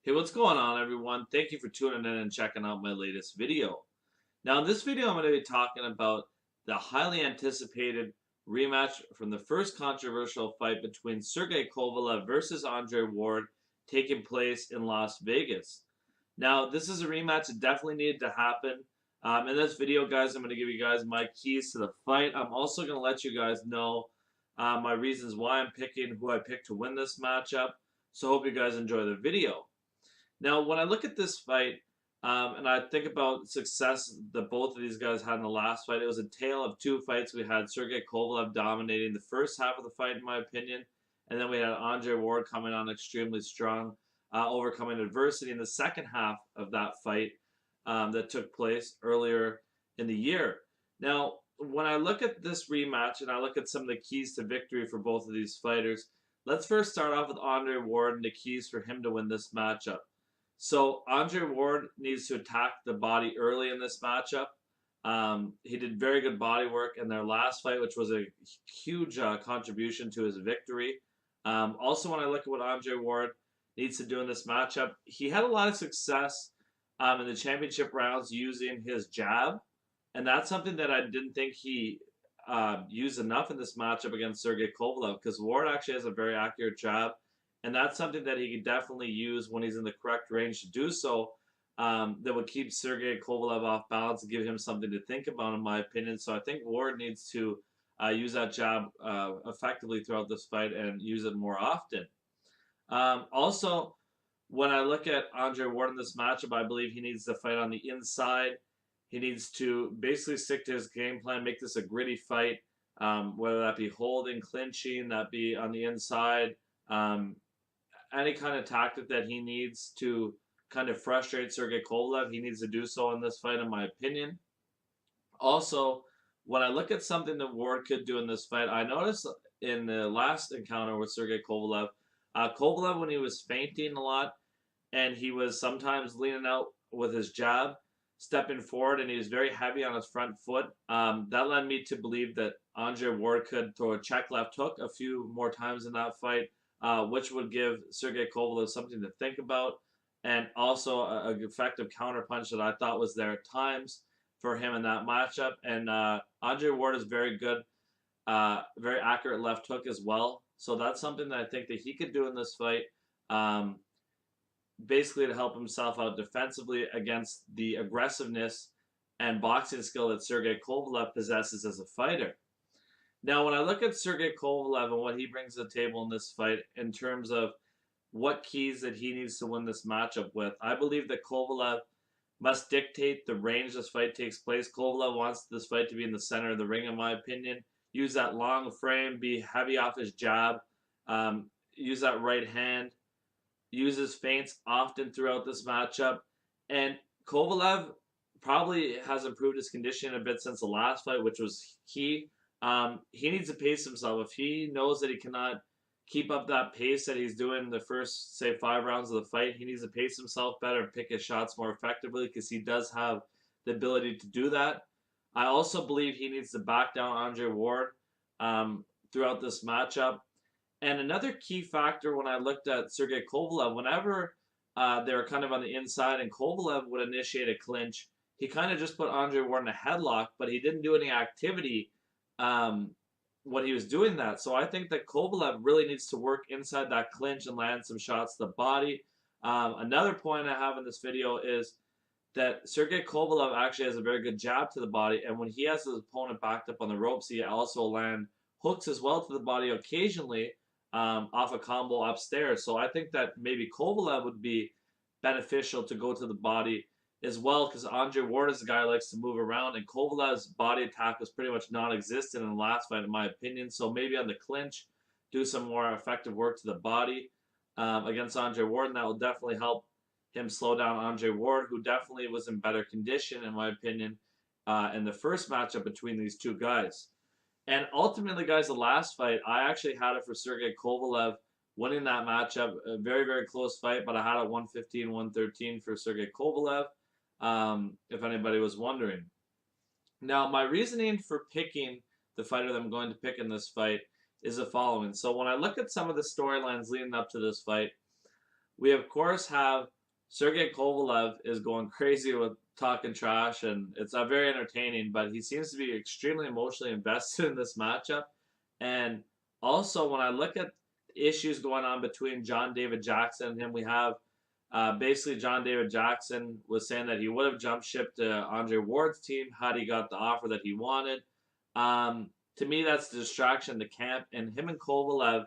Hey, what's going on, everyone? Thank you for tuning in and checking out my latest video. Now, in this video, I'm going to be talking about the highly anticipated rematch from the first controversial fight between Sergey Kovalev versus Andre Ward taking place in Las Vegas. Now, this is a rematch that definitely needed to happen. In this video, guys, I'm going to give you guys my keys to the fight. I'm also going to let you guys know my reasons why I'm picking who I picked to win this matchup. So, hope you guys enjoy the video. Now, when I look at this fight, and I think about success that both of these guys had in the last fight, it was a tale of two fights. We had Sergey Kovalev dominating the first half of the fight, in my opinion, and then we had Andre Ward coming on extremely strong, overcoming adversity in the second half of that fight that took place earlier in the year. Now, when I look at this rematch and I look at some of the keys to victory for both of these fighters, let's first start off with Andre Ward and the keys for him to win this matchup. So Andre Ward needs to attack the body early in this matchup. He did very good body work in their last fight, which was a huge contribution to his victory. Also, when I look at what Andre Ward needs to do in this matchup, he had a lot of success in the championship rounds using his jab, and that's something that I didn't think he used enough in this matchup against Sergey Kovalev because Ward actually has a very accurate jab, and that's something that he could definitely use when he's in the correct range to do so. That would keep Sergey Kovalev off balance and give him something to think about, in my opinion. So I think Ward needs to use that jab effectively throughout this fight and use it more often. Also, when I look at Andre Ward in this matchup, I believe he needs to fight on the inside. He needs to basically stick to his game plan, make this a gritty fight, whether that be holding, clinching, that be on the inside. Um, any kind of tactic that he needs to kind of frustrate Sergey Kovalev, he needs to do so in this fight, in my opinion. Also, when I look at something that Ward could do in this fight, I noticed in the last encounter with Sergey Kovalev, Kovalev, when he was feinting a lot and he was sometimes leaning out with his jab, stepping forward, and he was very heavy on his front foot. That led me to believe that Andre Ward could throw a check left hook a few more times in that fight, which would give Sergey Kovalev something to think about, and also an effective counterpunch that I thought was there at times for him in that matchup. And Andre Ward is very good, very accurate left hook as well. So that's something that I think that he could do in this fight. Um, Basically to help himself out defensively against the aggressiveness and boxing skill that Sergey Kovalev possesses as a fighter. Now, when I look at Sergey Kovalev and what he brings to the table in this fight in terms of what keys that he needs to win this matchup with, I believe that Kovalev must dictate the range this fight takes place. Kovalev wants this fight to be in the center of the ring, in my opinion. Use that long frame, be heavy off his jab, use that right hand, uses feints often throughout this matchup. And Kovalev probably has improved his conditioning a bit since the last fight, which was key. He needs to pace himself. If he knows that he cannot keep up that pace that he's doing in the first, say, 5 rounds of the fight, he needs to pace himself better and pick his shots more effectively because he does have the ability to do that. I also believe he needs to back down Andre Ward throughout this matchup. And another key factor when I looked at Sergey Kovalev, whenever they were kind of on the inside and Kovalev would initiate a clinch, he kind of just put Andre Ward in a headlock, but he didn't do any activity um, when he was doing that. So I think that Kovalev really needs to work inside that clinch and land some shots to the body. Another point I have in this video is that Sergey Kovalev actually has a very good jab to the body, and when he has his opponent backed up on the ropes, he also land hooks as well to the body occasionally off a combo upstairs. So I think that maybe Kovalev would be beneficial to go to the body as well because Andre Ward is a guy who likes to move around, and Kovalev's body attack was pretty much non-existent in the last fight, in my opinion. So maybe on the clinch, do some more effective work to the body against Andre Ward, and that will definitely help him slow down Andre Ward, who definitely was in better condition, in my opinion, in the first matchup between these two guys. And ultimately, guys, the last fight, I actually had it for Sergey Kovalev winning that matchup. A very, very close fight, but I had it 115, 113 for Sergey Kovalev, if anybody was wondering. Now, my reasoning for picking the fighter that I'm going to pick in this fight is the following. So when I look at some of the storylines leading up to this fight, We of course have Sergey Kovalev is going crazy with talking trash, and it's not very entertaining. But he seems to be extremely emotionally invested in this matchup. And also, when I look at issues going on between John David Jackson and him, we have basically John David Jackson was saying that he would have jump shipped to Andre Ward's team had he got the offer that he wanted. To me, that's the distraction, the camp, and him and Kovalev,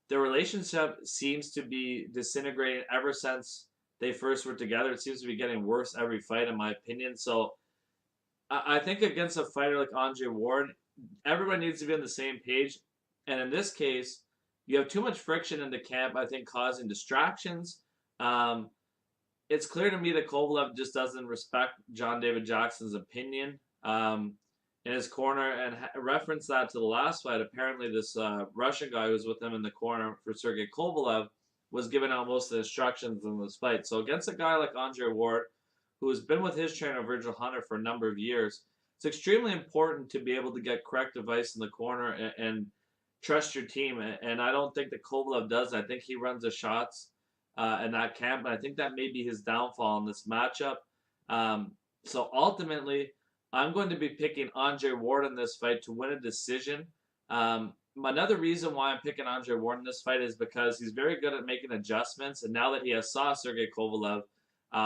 their relationship seems to be disintegrating ever since they first were together. It seems to be getting worse every fight, in my opinion. So I think against a fighter like Andre Ward, everyone needs to be on the same page. And in this case, you have too much friction in the camp, I think, causing distractions. Um, it's clear to me that Kovalev just doesn't respect John David Jackson's opinion in his corner, and reference that to the last fight. Apparently, this Russian guy who was with him in the corner for Sergey Kovalev was giving out most of the instructions in this fight. So against a guy like Andre Ward, who has been with his trainer Virgil Hunter for a number of years, it's extremely important to be able to get correct advice in the corner and trust your team. And I don't think that Kovalev does. I think he runs the shots in that camp, and I think that may be his downfall in this matchup. So ultimately, I'm going to be picking Andre Ward in this fight to win a decision. Another reason why I'm picking Andre Ward in this fight is because he's very good at making adjustments, and now that he has saw Sergey Kovalev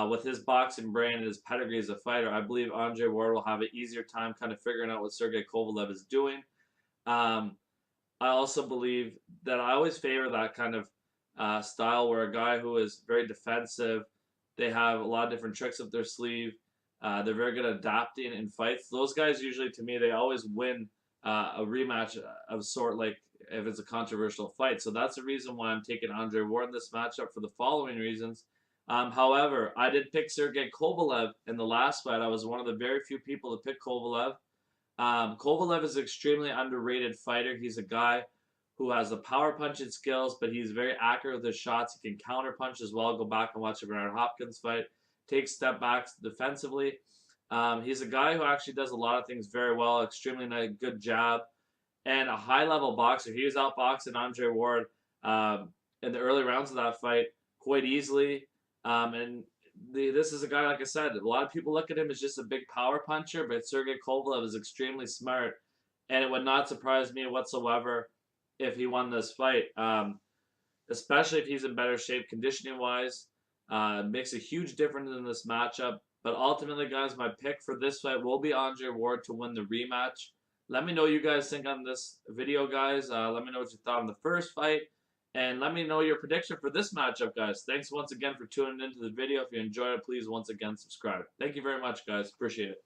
with his boxing brain and his pedigree as a fighter, I believe Andre Ward will have an easier time kind of figuring out what Sergey Kovalev is doing. Um, I also believe that I always favor that kind of style where a guy who is very defensive, they have a lot of different tricks up their sleeve. They're very good at adapting in fights. Those guys usually, to me, they always win a rematch of sort, like if it's a controversial fight. So that's the reason why I'm taking Andre Ward in this matchup for the following reasons. However, I did pick Sergey Kovalev in the last fight. I was one of the very few people to pick Kovalev. Kovalev is an extremely underrated fighter. He's a guy who has the power punching skills, but he's very accurate with his shots. He can counter punch as well. Go back and watch a Bernard Hopkins fight. Take step backs defensively. He's a guy who actually does a lot of things very well. Extremely nice, good jab, and a high level boxer. He was outboxing Andre Ward in the early rounds of that fight quite easily. This is a guy, like I said, a lot of people look at him as just a big power puncher, but Sergey Kovalev is extremely smart, and it would not surprise me whatsoever if he won this fight, especially if he's in better shape conditioning wise. Makes a huge difference in this matchup. But ultimately, guys, my pick for this fight will be Andre Ward to win the rematch. Let me know what you guys think on this video, guys. Let me know what you thought on the first fight. And let me know your prediction for this matchup, guys. Thanks once again for tuning into the video. If you enjoyed it, please once again subscribe. Thank you very much, guys. Appreciate it.